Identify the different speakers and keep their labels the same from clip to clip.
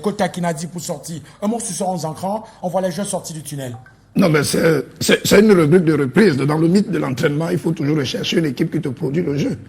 Speaker 1: côté à Kinadi pour sortir. Un mot sur ce 11 écrans, on voit les jeunes sortis du tunnel.
Speaker 2: Non, mais c'est une rubrique de reprise. Dans le mythe de l'entraînement, il faut toujours rechercher une équipe qui te produit le jeu.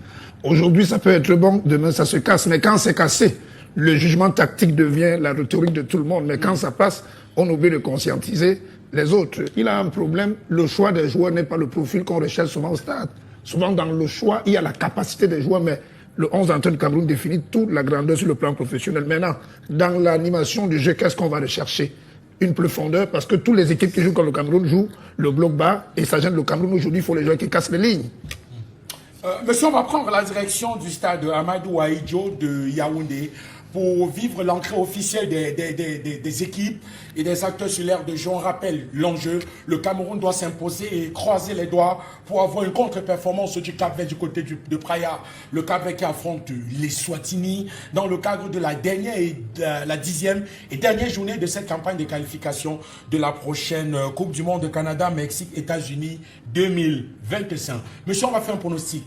Speaker 2: Aujourd'hui, ça peut être bon, demain, ça se casse. Mais quand c'est cassé, le jugement tactique devient la rhétorique de tout le monde. Mais quand ça passe, on oublie de conscientiser les autres. Il a un problème. Le choix des joueurs n'est pas le profil qu'on recherche souvent au stade. Souvent, dans le choix, il y a la capacité des joueurs, mais le 11 d'entrée de Cameroun définit toute la grandeur sur le plan professionnel. Maintenant, dans l'animation du jeu, qu'est-ce qu'on va rechercher? Une profondeur, parce que toutes les équipes qui jouent comme le Cameroun jouent le bloc bas, et ça gêne le Cameroun. Aujourd'hui, il faut les joueurs qui cassent les lignes.
Speaker 1: Monsieur, on va prendre la direction du stade Amadou Ahidjo de Yaoundé pour vivre l'entrée officielle des équipes et des acteurs sur l'aire de jeu. On rappelle l'enjeu, le Cameroun doit s'imposer et croiser les doigts pour avoir une contre-performance du Cap-Vert du côté de Praia. Le Cap-Vert qui affronte les Swatini dans le cadre de la dernière et la 10e et dernière journée de cette campagne de qualification de la prochaine Coupe du Monde de Canada, Mexique, États-Unis 2025. Monsieur, on va faire un pronostic.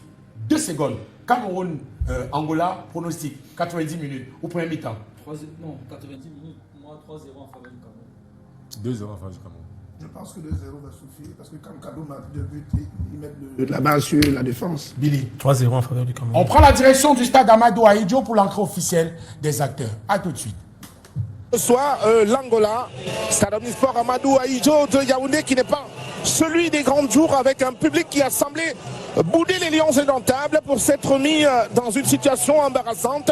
Speaker 1: 2 secondes. Cameroun, Angola, pronostic. 90 minutes. Au premier mi-temps.
Speaker 3: Non, 90 minutes. Moi, 3-0 en faveur du Cameroun.
Speaker 4: 2-0 en faveur du Cameroun.
Speaker 2: Je pense que 2-0 va suffire, parce que quand Cameroun marque 2 buts, ils mettent la base sur la défense.
Speaker 1: Billy.
Speaker 3: 3-0 en faveur du Cameroun.
Speaker 1: On prend la direction du stade Amadou Ahidjo pour l'entrée officielle des acteurs. A tout de suite.
Speaker 5: Soit l'Angola, Stade Omnisport Amadou Ahidjo de Yaoundé, qui n'est pas celui des grands jours, avec un public qui a semblé bouder les lions indomptables pour s'être mis dans une situation embarrassante,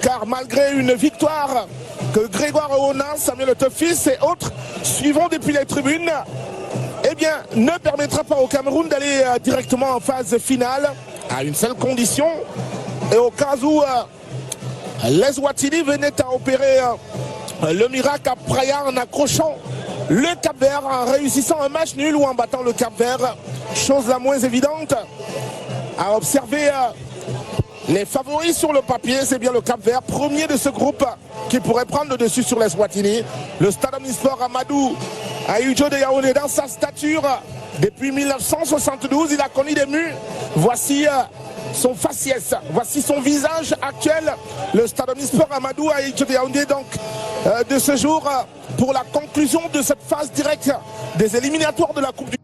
Speaker 5: car malgré une victoire que Grégoire Oona, Samuel Teufis et autres suivront depuis les tribunes, eh bien, ne permettra pas au Cameroun d'aller directement en phase finale, à une seule condition, et au cas où les Ouattini venaient à opérer le miracle à Praia en accrochant le Cap-Vert, en réussissant un match nul ou en battant le Cap-Vert, chose la moins évidente à observer. Les favoris sur le papier, c'est bien le Cap-Vert, premier de ce groupe, qui pourrait prendre le dessus sur les Swatini. Le Stade Omnisport Amadou Ahidjo de Yaoundé, dans sa stature depuis 1972, il a connu des murs. Voici son faciès, voici son visage actuel. Le Stade Omnisport Amadou Ahidjo de Yaoundé, donc de ce jour, pour la conclusion de cette phase directe des éliminatoires de la Coupe du Monde.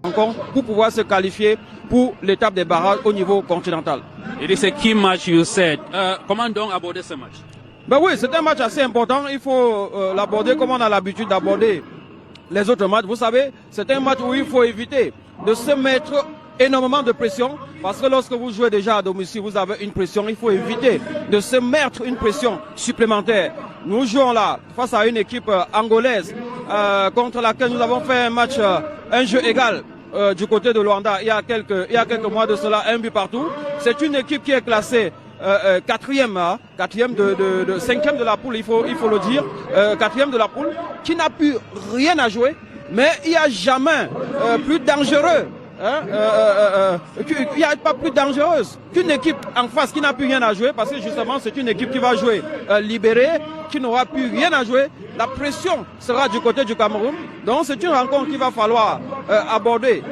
Speaker 6: Encore pour pouvoir se qualifier pour l'étape des barrages au niveau continental.
Speaker 7: It is a key match, you said. Comment donc aborder ce match?
Speaker 6: Ben oui, c'est un match assez important. Il faut l'aborder comme on a l'habitude d'aborder les autres matchs. Vous savez, c'est un match où il faut éviter de se mettre énormément de pression, parce que lorsque vous jouez déjà à domicile, vous avez une pression, il faut éviter de se mettre une pression supplémentaire. Nous jouons là face à une équipe angolaise contre laquelle nous avons fait un match, un jeu égal du côté de Luanda il y a quelques mois de cela, un but partout. C'est une équipe qui est classée quatrième de la poule, il faut le dire, quatrième de la poule, qui n'a plus rien à jouer, mais il n'y a jamais plus dangereux. Il n'y a pas plus dangereuse qu'une équipe en face qui n'a plus rien à jouer, parce que justement c'est une équipe qui va jouer libérée, qui n'aura plus rien à jouer. La pression sera du côté du Cameroun. Donc c'est une rencontre qu'il va falloir aborder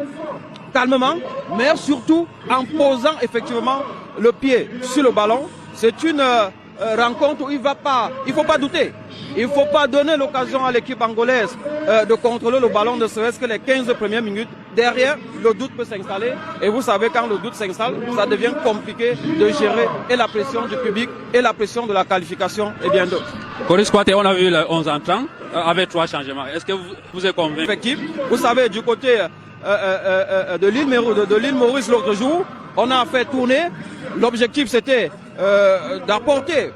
Speaker 6: calmement, mais surtout en posant effectivement le pied sur le ballon. C'est une rencontre où il ne faut pas douter. Il ne faut pas donner l'occasion à l'équipe angolaise de contrôler le ballon, ne serait-ce que les 15 premières minutes. Derrière, le doute peut s'installer. Et vous savez, quand le doute s'installe, ça devient compliqué de gérer et la pression du public et la pression de la qualification et bien d'autres.
Speaker 7: Coris Kouyaté, on a vu le 11 entrants avec 3 changements. Est-ce que vous êtes convaincu?
Speaker 6: Effectivement. Vous savez, du côté de l'île Maurice l'autre jour, on a fait tourner. L'objectif, c'était d'apporter,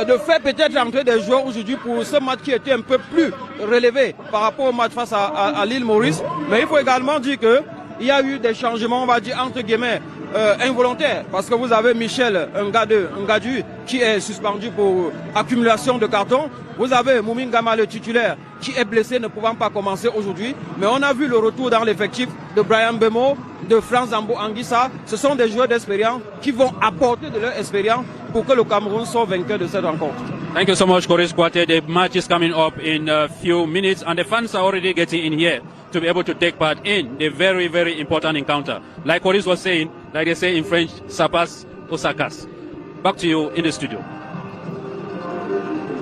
Speaker 6: de faire peut-être entrer des joueurs aujourd'hui pour ce match qui était un peu plus relevé par rapport au match face à l'île Maurice. Mais il faut également dire qu'il y a eu des changements, on va dire entre guillemets, involontaires. Parce que vous avez Michel Ngadu qui est suspendu pour accumulation de cartons. Vous avez Moumine Gama, le titulaire, qui est blessé, ne pouvant pas commencer aujourd'hui. Mais on a vu le retour dans l'effectif de Brian Bemo, de Franz Zambo Anguissa. Ce sont des joueurs d'expérience qui vont apporter de leur expérience pour que le Cameroun soit vainqueur de cette rencontre.
Speaker 7: Thank you so much, Coris Kouyaté. The match is coming up in a few minutes, and the fans are already getting in here to be able to take part in the very, very important encounter. Like Coris was saying, like they say in French, ça passe ou ça casse. Back to you in the studio.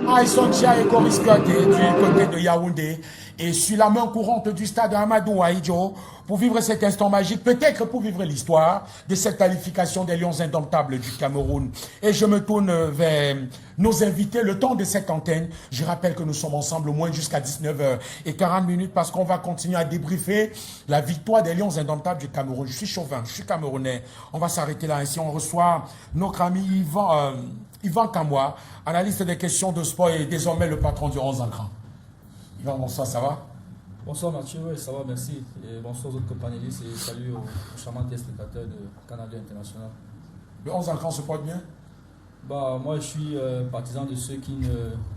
Speaker 1: Aïsontia et Coris Kouyaté du côté de Yaoundé et sur la main courante du stade Amadou Ahidjo pour vivre cet instant magique, peut-être pour vivre l'histoire de cette qualification des Lions indomptables du Cameroun. Et je me tourne vers nos invités, le temps de cette antenne. Je rappelle que nous sommes ensemble au moins jusqu'à 19h40 parce qu'on va continuer à débriefer la victoire des Lions indomptables du Cameroun. Je suis chauvin, je suis camerounais. On va s'arrêter là ainsi. On reçoit notre ami Yvan Kamwa, analyste des questions de sport et désormais le patron du 11 en grand. Yvan, bonsoir, ça va?
Speaker 3: Bonsoir Mathieu, oui, ça va, merci. Et bonsoir aux autres panélistes et salut aux charmants téléspectateurs de Canal International.
Speaker 1: Le 11 en grand se porte bien?
Speaker 3: Bah, moi, je suis partisan de ceux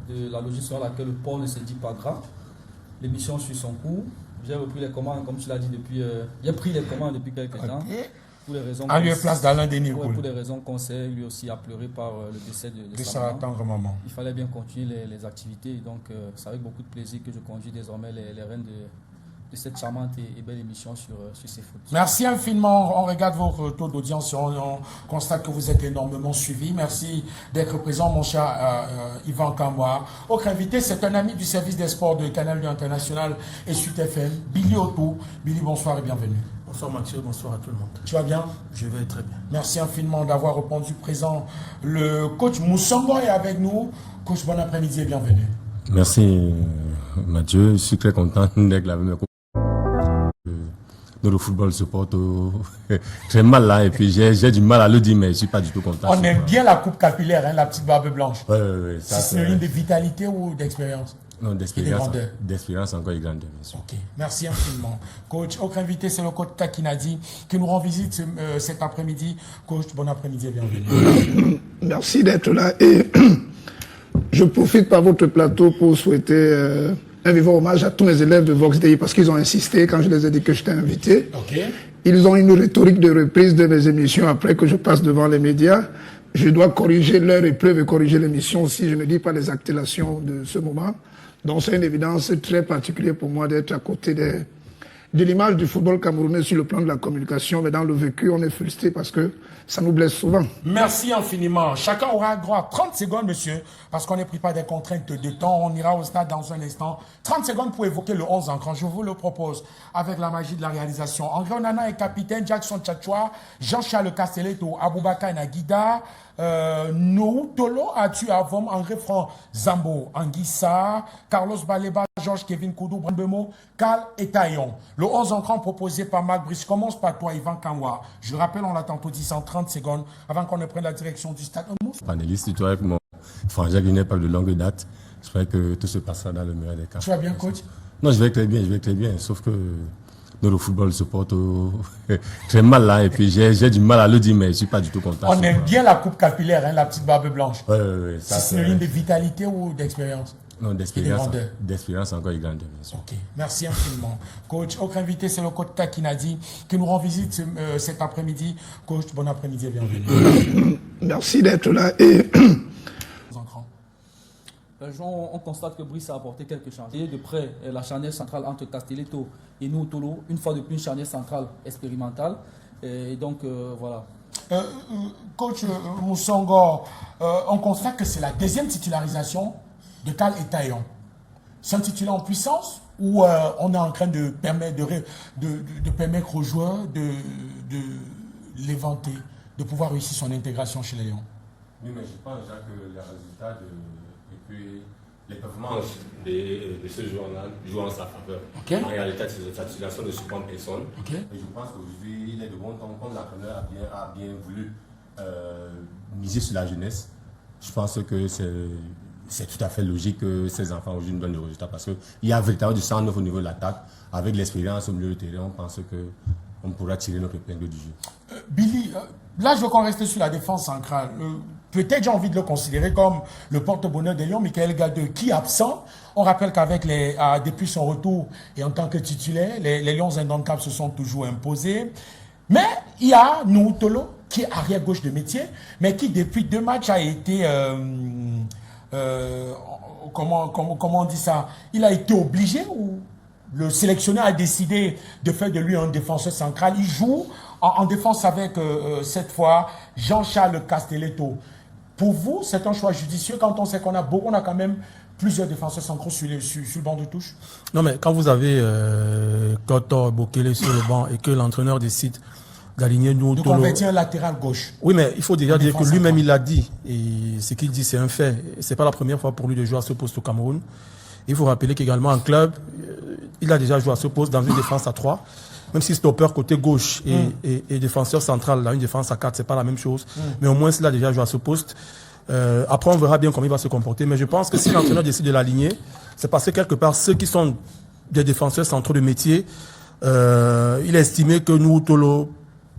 Speaker 3: de la logique sur laquelle le port ne se dit pas gras. L'émission suit son cours. J'ai repris les commandes, comme tu l'as dit, j'ai pris les commandes depuis quelques temps. Pour les raisons
Speaker 1: à lieu place d'Alain Denis.
Speaker 3: Pour les raisons qu'on sait, lui aussi a pleuré par le décès de sa maman. Il fallait bien continuer les activités. Donc, c'est avec beaucoup de plaisir que je conduis désormais les rênes de cette charmante et belle émission sur CFoot.
Speaker 1: Merci infiniment. On regarde vos taux d'audience. On constate que vous êtes énormément suivis. Merci d'être présent, mon cher Yvan Kamwa. Autre invité, c'est un ami du service des sports de Canal International et Sud FM, Billy Otto. Billy, bonsoir et bienvenue.
Speaker 8: Bonsoir Mathieu, bonsoir à tout le monde.
Speaker 1: Tu vas bien?
Speaker 8: Je vais très bien.
Speaker 1: Merci infiniment d'avoir répondu présent. Le coach Moussongo est avec nous. Coach, bon après-midi et bienvenue.
Speaker 4: Merci Mathieu, je suis très content d'être là. Le football se porte très mal là et puis j'ai du mal à le dire mais je suis pas du tout content.
Speaker 1: On aime bien la coupe capillaire, hein, la petite barbe blanche.
Speaker 4: Ouais,
Speaker 1: c'est synonyme de vitalité ou d'expérience?
Speaker 4: Non, d'expérience encore et grandeur, bien sûr.
Speaker 1: Ok, merci infiniment. Coach, autre invité, c'est le coach Takinadi qui nous rend visite cet après-midi. Coach, bon après-midi et bienvenue.
Speaker 2: Merci d'être là et je profite par votre plateau pour souhaiter un vivant hommage à tous mes élèves de Vox Day parce qu'ils ont insisté quand je les ai dit que j'étais invité.
Speaker 1: Okay.
Speaker 2: Ils ont une rhétorique de reprise de mes émissions après que je passe devant les médias. Je dois corriger leur épreuve et corriger l'émission si je ne dis pas les activations de ce moment. Donc c'est une évidence très particulière pour moi d'être à côté de l'image du football camerounais sur le plan de la communication, mais dans le vécu, on est frustré parce que ça nous blesse souvent.
Speaker 1: Merci infiniment. Chacun aura droit à 30 secondes, monsieur, parce qu'on n'est pris pas des contraintes de temps. On ira au stade dans un instant. 30 secondes pour évoquer le 11 en grand. Je vous le propose avec la magie de la réalisation. André Onana est capitaine, Jackson Tchatchoua, Jean-Charles Castelletto, Aboubakar Nagida, Nou Tolo, Atu Avom, André Franck Zambo Anguissa, Carlos Baleba, Georges Kevin Koudou, Brandemo, Karl et Taillon. Le 11 entrant proposé par Marc Brice commence par toi, Yvan Kanwa. Je rappelle, on l'a tantôt dit, 130 secondes avant qu'on ne prenne la direction du stade.
Speaker 4: Panéliste, toi avec mon frangin qui n'est pas de longue date. J'espère que tout se passera dans le meilleur des cas.
Speaker 1: Tu vas bien, coach?
Speaker 4: Non, je vais très bien. Sauf que notre football se porte très mal là. Et puis j'ai du mal à le dire, mais je ne suis pas du tout content.
Speaker 1: On aime bien la coupe capillaire, hein, la petite barbe blanche.
Speaker 4: Oui.
Speaker 1: C'est synonyme de vitalité ou d'expérience?
Speaker 4: Non, d'expérience encore et grandeur.
Speaker 1: Ok, merci infiniment. Coach, autre invité, c'est le coach Takinadi qui nous rend visite cet après-midi. Coach, bon après-midi et bienvenue.
Speaker 2: Merci d'être là et...
Speaker 3: On constate que Brice a apporté quelques changements. De près, la charnière centrale entre Castelletto et Nuotolo, une fois de plus une charnière centrale expérimentale. Et donc, voilà.
Speaker 1: Coach Moussongo, on constate que c'est la deuxième titularisation de Karl Etaillon. C'est un titulaire en puissance ou on est en train de permettre aux joueurs de l'éventer, de pouvoir réussir son intégration chez les Lions?
Speaker 4: Oui, mais je pense déjà que les résultats et puis les performances de ce joueur-là jouent en sa faveur.
Speaker 1: Okay.
Speaker 4: En réalité, sa titulation ne surprend personne.
Speaker 1: Okay.
Speaker 4: Et je pense qu'aujourd'hui, il est de bon temps, comme l'entraîneur a bien voulu miser sur la jeunesse. Je pense que c'est tout à fait logique que ces enfants aujourd'hui nous donnent des résultats parce qu'il y a véritablement du sang neuf au niveau de l'attaque. Avec l'expérience au milieu du terrain, on pense qu'on pourra tirer notre épingle du jeu.
Speaker 1: Billy, là je veux qu'on reste sur la défense centrale. Peut-être j'ai envie de le considérer comme le porte-bonheur des Lions, Michael Gadeux, qui est absent. On rappelle qu'avec depuis son retour et en tant que titulaire, les Lions indomptables se sont toujours imposés. Mais il y a Nuotolo, qui est arrière-gauche de métier, mais qui depuis 2 matchs a été... comment on dit ça? Il a été obligé ou le sélectionneur a décidé de faire de lui un défenseur central. Il joue en défense avec, cette fois, Jean-Charles Castelletto. Pour vous, c'est un choix judicieux quand on sait qu'on a quand même plusieurs défenseurs centraux sur le banc de touche?
Speaker 8: Non, mais quand vous avez Kotor, Bokele sur le banc et que l'entraîneur décide d'aligner nous...
Speaker 1: Donc on retient un latéral gauche.
Speaker 8: Oui, mais il faut déjà dire que lui-même, il l'a dit. Et ce qu'il dit, c'est un fait. C'est pas la première fois pour lui de jouer à ce poste au Cameroun. Il faut rappeler qu'également en club, il a déjà joué à ce poste dans une défense à 3. Même si stopper côté gauche et défenseur central, dans une défense à 4, c'est pas la même chose. Mais au moins, il a déjà joué à ce poste. Après, on verra bien comment il va se comporter. Mais je pense que si l'entraîneur décide de l'aligner, c'est parce que quelque part, ceux qui sont des défenseurs centraux de métier, il a estimé que Nuotolo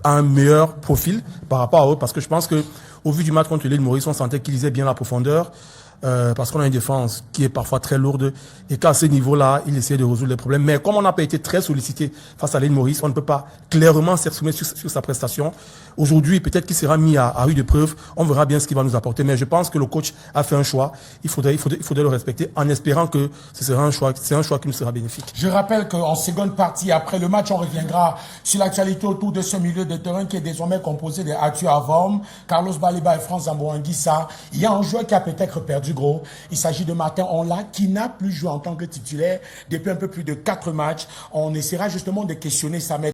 Speaker 8: a un meilleur profil par rapport à eux. Parce que je pense que au vu du match contre l'île Maurice, on sentait qu'il lisait bien la profondeur. Parce qu'on a une défense qui est parfois très lourde et qu'à ce niveau-là, il essaie de résoudre les problèmes. Mais comme on n'a pas été très sollicité face à l'île Maurice, on ne peut pas clairement s'exprimer sur sa prestation. Aujourd'hui, peut-être qu'il sera mis à rude épreuve. On verra bien ce qu'il va nous apporter. Mais je pense que le coach a fait un choix. Il faudrait le respecter en espérant que ce sera un choix qui nous sera bénéfique.
Speaker 1: Je rappelle qu'en seconde partie, après le match, on reviendra sur l'actualité autour de ce milieu de terrain qui est désormais composé de Arthur Avom, Carlos Baliba et France Zamboanguissa. Il y a un joueur qui a peut-être perdu gros. Il s'agit de Martin Onla qui n'a plus joué en tant que titulaire depuis un peu plus de 4 matchs. On essaiera justement de questionner sa